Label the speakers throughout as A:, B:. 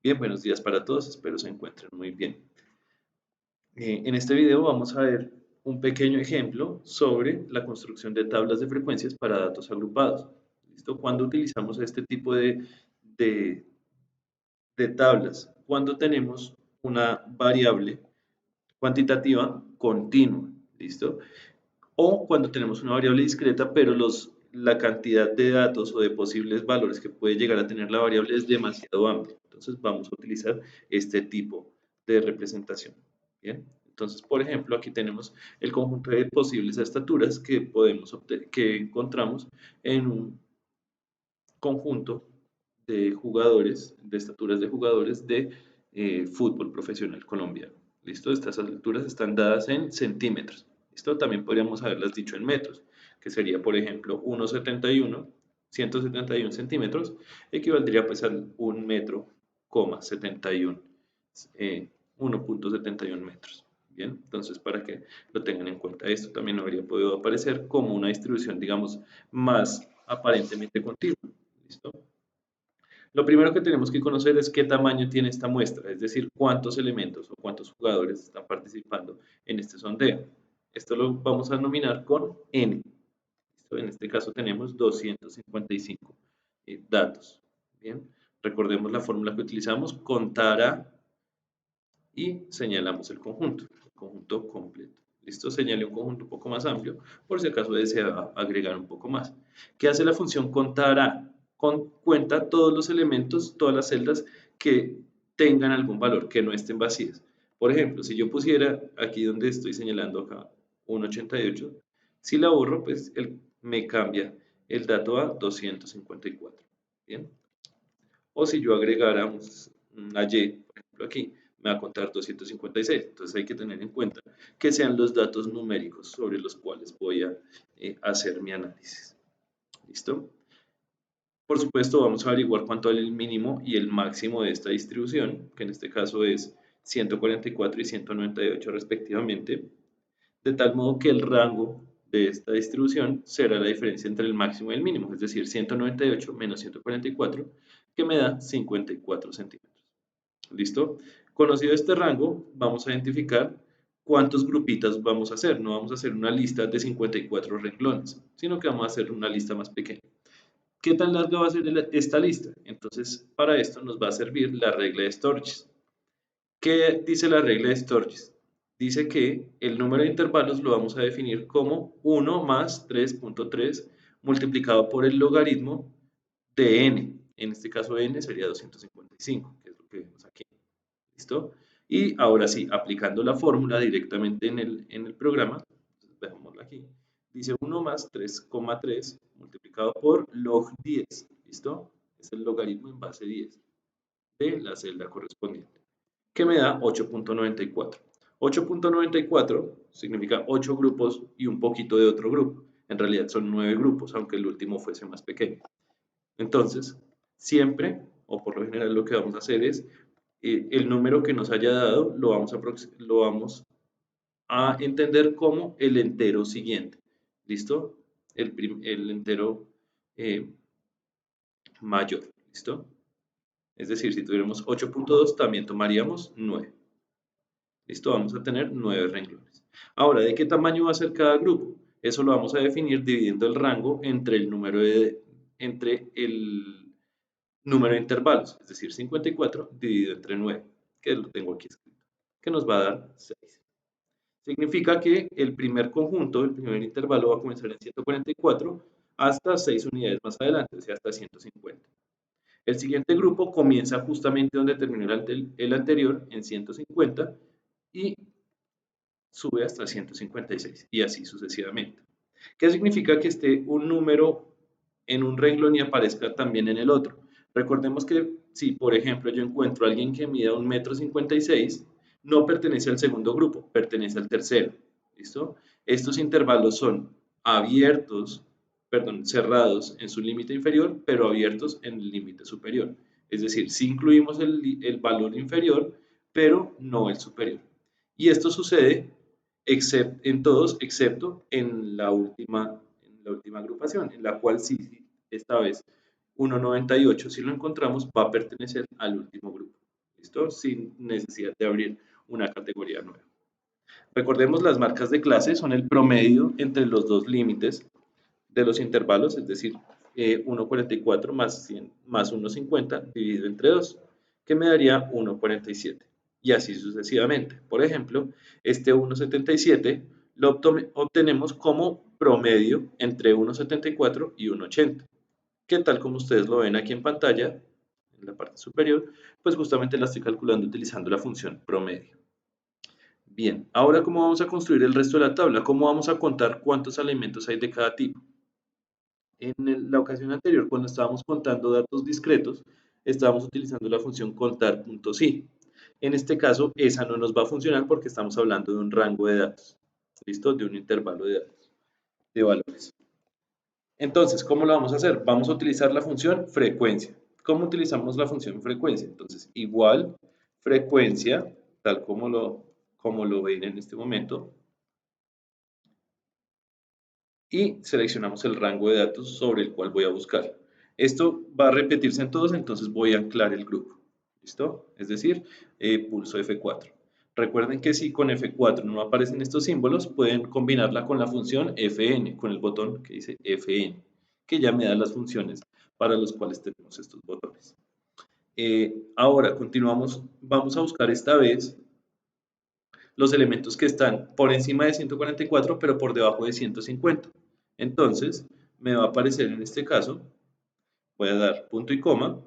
A: Bien, buenos días para todos, espero se encuentren muy bien. En este video vamos a ver un pequeño ejemplo sobre la construcción de tablas de frecuencias para datos agrupados. ¿Listo? Cuando utilizamos este tipo de, de tablas, cuando tenemos una variable cuantitativa continua, ¿listo? O cuando tenemos una variable discreta, pero la cantidad de datos o de posibles valores que puede llegar a tener la variable es demasiado amplia. Entonces vamos a utilizar este tipo de representación. Bien, entonces por ejemplo aquí tenemos el conjunto de posibles estaturas que que encontramos en un conjunto de jugadores, de estaturas de jugadores de fútbol profesional colombiano. ¿Listo? Estas alturas están dadas en centímetros. ¿Listo? También podríamos haberlas dicho en metros, que sería, por ejemplo, 171 centímetros, equivaldría pues al 1 metro, 71, 1.71 metros. Bien, entonces para que lo tengan en cuenta, esto también habría podido aparecer como una distribución, digamos, más aparentemente continua. ¿Listo? Lo primero que tenemos que conocer es qué tamaño tiene esta muestra, es decir, cuántos elementos o cuántos jugadores están participando en este sondeo. Esto lo vamos a denominar con N. ¿Listo? En este caso tenemos 255 datos. Bien, recordemos la fórmula que utilizamos, contar a y señalamos el conjunto completo. ¿Listo? Señale un conjunto un poco más amplio por si acaso desea agregar un poco más. ¿Qué hace la función contar a? Cuenta todos los elementos, todas las celdas que tengan algún valor, que no estén vacías. Por ejemplo, si yo pusiera aquí donde estoy señalando acá 188, si la borro, pues me cambia el dato a 254. ¿Bien? O si yo agregara una Y, por ejemplo aquí, me va a contar 256. Entonces hay que tener en cuenta que sean los datos numéricos sobre los cuales voy a hacer mi análisis. ¿Listo? Por supuesto, vamos a averiguar cuánto vale el mínimo y el máximo de esta distribución, que en este caso es 144 y 198 respectivamente, de tal modo que el rango de esta distribución será la diferencia entre el máximo y el mínimo, es decir, 198 menos 144, que me da 54 centímetros. ¿Listo? Conocido este rango, vamos a identificar cuántos grupitos vamos a hacer. No vamos a hacer una lista de 54 renglones, sino que vamos a hacer una lista más pequeña. ¿Qué tan larga va a ser esta lista? Entonces, para esto nos va a servir la regla de Sturges. ¿Qué dice la regla de Sturges? Dice que el número de intervalos lo vamos a definir como 1 más 3.3 multiplicado por el logaritmo de n. En este caso n sería 255, que es lo que vemos aquí. ¿Listo? Y ahora sí, aplicando la fórmula directamente en el programa, veámosla aquí, dice 1 más 3,3 multiplicado por log 10. ¿Listo? Es el logaritmo en base 10 de la celda correspondiente, que me da 8.94. 8.94 significa 8 grupos y un poquito de otro grupo. En realidad son 9 grupos, aunque el último fuese más pequeño. Entonces, siempre, o por lo general lo que vamos a hacer es, el número que nos haya dado lo vamos a entender como el entero siguiente. ¿Listo? El entero eh, mayor. ¿Listo? Es decir, si tuviéramos 8.2, también tomaríamos 9. ¿Listo? Vamos a tener 9 renglones. Ahora, ¿de qué tamaño va a ser cada grupo? Eso lo vamos a definir dividiendo el rango entre entre el número de intervalos, es decir, 54 dividido entre 9, que lo tengo aquí escrito, que nos va a dar 6. Significa que el primer conjunto, el primer intervalo va a comenzar en 144 hasta 6 unidades más adelante, o sea, hasta 150. El siguiente grupo comienza justamente donde terminó el anterior, en 150, y sube hasta 156, y así sucesivamente. ¿Qué significa que esté un número en un renglón y aparezca también en el otro? Recordemos que si, por ejemplo, yo encuentro a alguien que mida 1,56 m, no pertenece al segundo grupo, pertenece al tercero. ¿Listo? Estos intervalos son abiertos, perdón, cerrados en su límite inferior, pero abiertos en el límite superior. Es decir, sí incluimos el valor inferior, pero no el superior. Y esto sucede en todos, excepto en la última agrupación, en la cual sí, esta vez 1,98, si lo encontramos, va a pertenecer al último grupo. ¿listo? Sin necesidad de abrir una categoría nueva. Recordemos, las marcas de clase son el promedio entre los dos límites de los intervalos, es decir, 1,44 más 100 más 1,50 dividido entre 2, que me daría 1,47. Y así sucesivamente. Por ejemplo, este 1,77 lo obtenemos como promedio entre 1,74 y 1,80, que tal como ustedes lo ven aquí en pantalla, en la parte superior, pues justamente la estoy calculando utilizando la función promedio. Bien, ahora ¿cómo vamos a construir el resto de la tabla? ¿Cómo vamos a contar cuántos alimentos hay de cada tipo? En la ocasión anterior, cuando estábamos contando datos discretos, estábamos utilizando la función contar.si. En este caso, esa no nos va a funcionar porque estamos hablando de un rango de datos, ¿listo? De un intervalo de datos, de valores. Entonces, ¿cómo lo vamos a hacer? Vamos a utilizar la función frecuencia. ¿Cómo utilizamos la función frecuencia? Entonces, igual frecuencia, tal como lo ven en este momento, y seleccionamos el rango de datos sobre el cual voy a buscar. Esto va a repetirse en todos, entonces voy a anclar el grupo. ¿Listo? Es decir, pulso F4. Recuerden que si con F4 no aparecen estos símbolos, pueden combinarla con la función Fn, con el botón que dice Fn, que ya me da las funciones para los cuales tenemos estos botones. Ahora continuamos, vamos a buscar esta vez los elementos que están por encima de 144, pero por debajo de 150. Entonces, me va a aparecer en este caso, voy a dar punto y coma,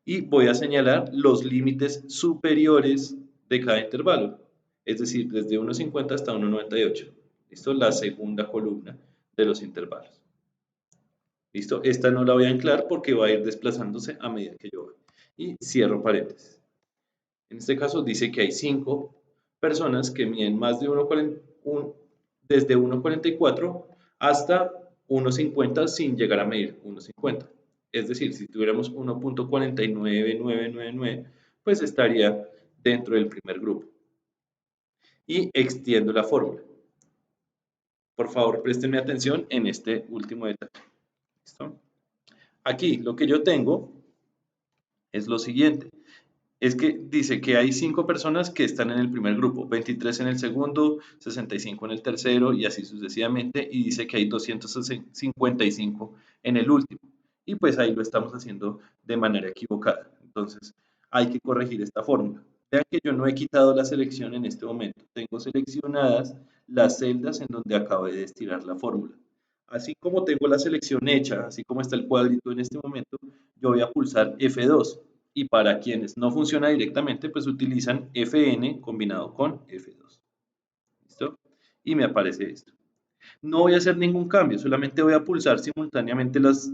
A: y voy a señalar los límites superiores de cada intervalo, es decir, desde 1,50 hasta 1,98. ¿Listo? La segunda columna de los intervalos. ¿Listo? Esta no la voy a anclar porque va a ir desplazándose a medida que yo voy. Y cierro paréntesis. En este caso dice que hay 5 personas que miden más de 1,40, desde 1,44 hasta 1,50 sin llegar a medir 1,50. Es decir, si tuviéramos 1,49999, pues estaría dentro del primer grupo. Y extiendo la fórmula. Por favor, préstenme atención en este último detalle. ¿Listo? Aquí lo que yo tengo es lo siguiente. Es que dice que hay 5 personas que están en el primer grupo, 23 en el segundo, 65 en el tercero y así sucesivamente, y dice que hay 255 en el último. Y pues ahí lo estamos haciendo de manera equivocada. Entonces hay que corregir esta fórmula. Vean que yo no he quitado la selección en este momento. Tengo seleccionadas las celdas en donde acabé de estirar la fórmula. Así como tengo la selección hecha, así como está el cuadrito en este momento, yo voy a pulsar F2. Y para quienes no funciona directamente, pues utilizan Fn combinado con F2. ¿Listo? Y me aparece esto. No voy a hacer ningún cambio, solamente voy a pulsar simultáneamente los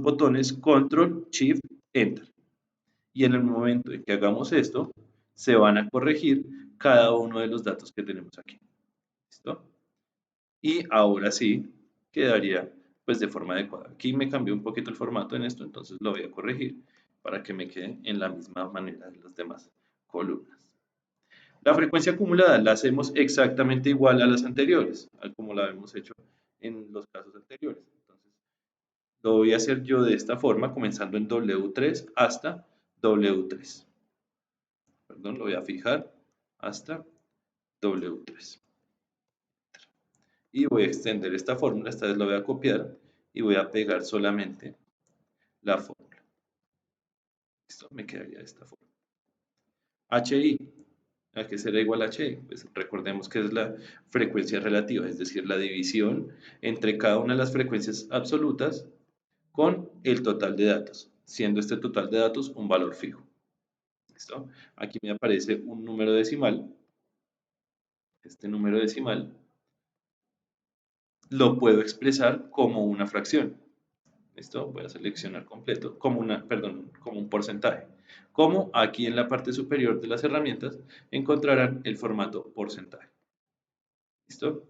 A: botones Control, Shift, Enter. Y en el momento en que hagamos esto, se van a corregir cada uno de los datos que tenemos aquí. ¿Listo? Y ahora sí quedaría pues de forma adecuada. Aquí me cambió un poquito el formato en esto, entonces lo voy a corregir para que me quede en la misma manera de las demás columnas. La frecuencia acumulada la hacemos exactamente igual a las anteriores, al como la hemos hecho en los casos anteriores. Entonces, lo voy a hacer yo de esta forma, comenzando en W3 hasta W3. Perdón, lo voy a fijar hasta W3. Y voy a extender esta fórmula, esta vez la voy a copiar y voy a pegar solamente la fórmula. Esto me quedaría de esta forma. HI, ¿a qué será igual a HI? Pues recordemos que es la frecuencia relativa, es decir, la división entre cada una de las frecuencias absolutas con el total de datos, siendo este total de datos un valor fijo. ¿Listo? Aquí me aparece un número decimal. Este número decimal lo puedo expresar como una fracción. ¿Listo? Voy a seleccionar completo, como un porcentaje. Como aquí en la parte superior de las herramientas encontrarán el formato porcentaje. ¿Listo?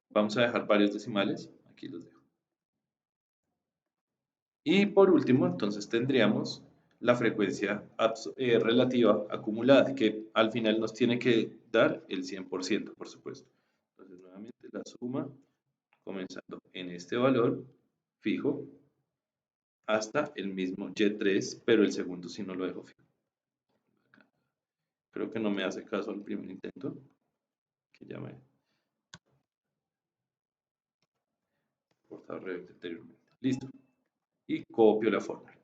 A: Vamos a dejar varios decimales. Aquí los dejo. Y por último, entonces tendríamos la frecuencia relativa acumulada, que al final nos tiene que dar el 100%, por supuesto. Entonces, nuevamente la suma, comenzando en este valor fijo, hasta el mismo Y3, pero el segundo sí no lo dejo fijo. Creo que no me hace caso al primer intento, que ya me portaba anteriormente. Listo. Y copio la fórmula.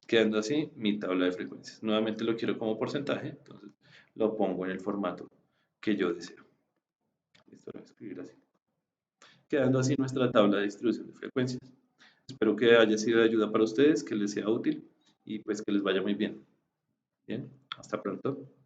A: Quedando así mi tabla de frecuencias. Nuevamente lo quiero como porcentaje, entonces lo pongo en el formato que yo deseo. Listo, lo voy a escribir así. Quedando así nuestra tabla de distribución de frecuencias. Espero que haya sido de ayuda para ustedes, que les sea útil y pues que les vaya muy bien. Bien, hasta pronto.